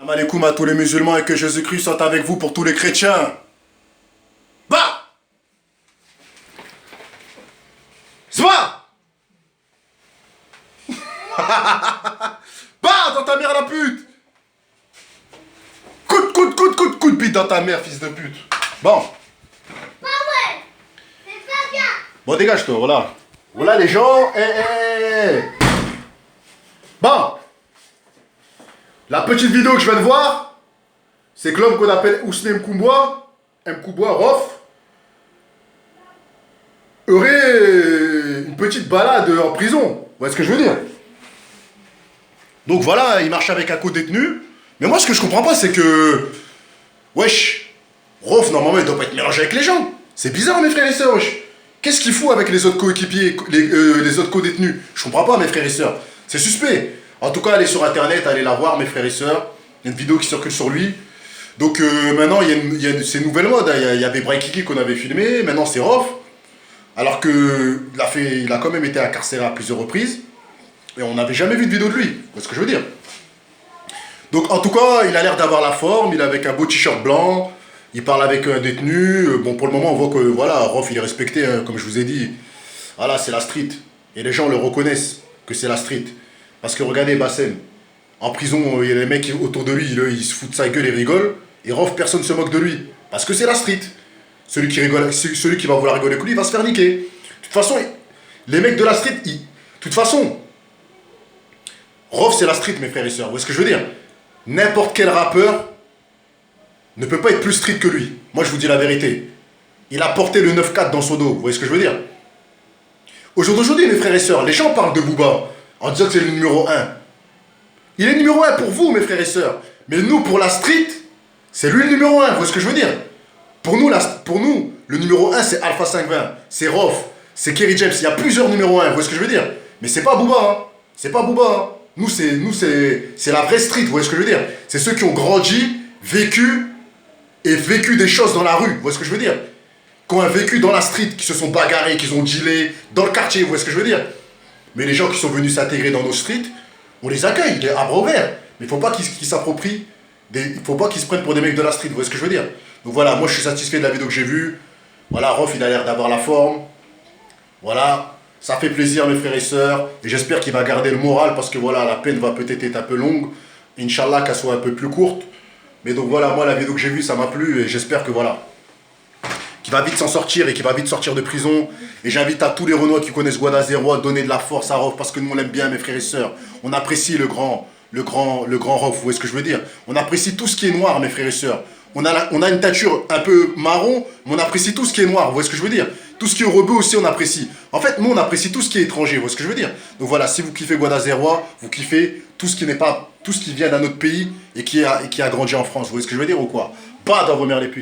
Salam alaikum à tous les musulmans et que Jésus-Christ soit avec vous pour tous les chrétiens. Bah Zwa Bah dans ta mère la pute. Coup de bite dans ta mère, fils de pute. Bon. Pas ouais. C'est pas bien. Bon, dégage-toi, voilà. Voilà les gens. Bon. La petite vidéo que je viens de voir, c'est que l'homme qu'on appelle Ousne Mkouboua, Rof, aurait une petite balade en prison. Vous voyez ce que je veux dire? Donc voilà, il marche avec un co-détenu. Mais moi, ce que je comprends pas, c'est que... Wesh, Rof, normalement, il doit pas être mélangé avec les gens. C'est bizarre, mes frères et sœurs, wesh. Qu'est-ce qu'il fout avec les autres coéquipiers, les autres co-détenus? Je comprends pas, mes frères et sœurs. C'est suspect. En tout cas, allez sur Internet, allez la voir, mes frères et sœurs. Il y a une vidéo qui circule sur lui. Donc maintenant, il y a ces nouvelles modes. Il y avait Braikiki qu'on avait filmé. Maintenant, c'est Rof. Alors qu'il a quand même été incarcéré à plusieurs reprises. Et on n'avait jamais vu de vidéo de lui. Vous voyez ce que je veux dire? Donc en tout cas, il a l'air d'avoir la forme. Il est avec un beau t-shirt blanc. Il parle avec un détenu. Bon, pour le moment, on voit que voilà, Rof, il est respecté, hein, comme je vous ai dit. Voilà, c'est la street. Et les gens le reconnaissent que c'est la street. Parce que regardez Bassem. En prison, il y a des mecs autour de lui, ils se foutent de sa gueule et rigolent. Et Rof, personne ne se moque de lui. Parce que c'est la street. Celui qui va vouloir rigoler avec lui, il va se faire niquer. De toute façon, les mecs de la street, de toute façon, Rof, c'est la street, mes frères et sœurs. Vous voyez ce que je veux dire? N'importe quel rappeur ne peut pas être plus street que lui. Moi, je vous dis la vérité. Il a porté le 9-4 dans son dos. Vous voyez ce que je veux dire? Aujourd'hui, mes frères et sœurs, les gens parlent de Booba en disant que c'est le numéro 1. Il est numéro 1 pour vous, mes frères et sœurs. Mais nous, pour la street, c'est lui le numéro 1. Vous voyez ce que je veux dire? Pour nous, le numéro 1, c'est Alpha 520. C'est Rof. C'est Kerry James. Il y a plusieurs numéros 1. Vous voyez ce que je veux dire? Mais c'est pas Booba. Hein. C'est pas Booba. Hein. Nous, c'est la vraie street. Vous voyez ce que je veux dire? C'est ceux qui ont grandi, vécu des choses dans la rue. Vous voyez ce que je veux dire? Qui ont vécu dans la street, qui se sont bagarrés, qui ont dealé dans le quartier. Vous voyez ce que je veux dire? Mais les gens qui sont venus s'intégrer dans nos streets, on les accueille, les bras ouverts. Mais il ne faut pas qu'ils s'approprient, il ne faut pas qu'ils se prennent pour des mecs de la street, vous voyez ce que je veux dire? Donc voilà, moi je suis satisfait de la vidéo que j'ai vue. Voilà, Rof, il a l'air d'avoir la forme. Voilà, ça fait plaisir mes frères et sœurs. Et j'espère qu'il va garder le moral parce que voilà, la peine va peut-être être un peu longue. Inch'Allah qu'elle soit un peu plus courte. Mais donc voilà, moi la vidéo que j'ai vue, ça m'a plu et j'espère que voilà, qu'il va vite s'en sortir et qu'il va vite sortir de prison. Et j'invite à tous les Renois qui connaissent Guada Zero à donner de la force à Rof parce que nous on l'aime bien mes frères et sœurs. On apprécie le grand Rof, vous voyez ce que je veux dire? On apprécie tout ce qui est noir mes frères et sœurs. On a une teinture un peu marron, mais on apprécie tout ce qui est noir, vous voyez ce que je veux dire? Tout ce qui est rebeu aussi on apprécie. En fait nous on apprécie tout ce qui est étranger, vous voyez ce que je veux dire? Donc voilà, si vous kiffez Guada Zero, vous kiffez tout ce qui n'est pas, tout ce qui vient d'un autre pays et qui a grandi en France, vous voyez ce que je veux dire ou quoi? Pas dans vos mères les putes.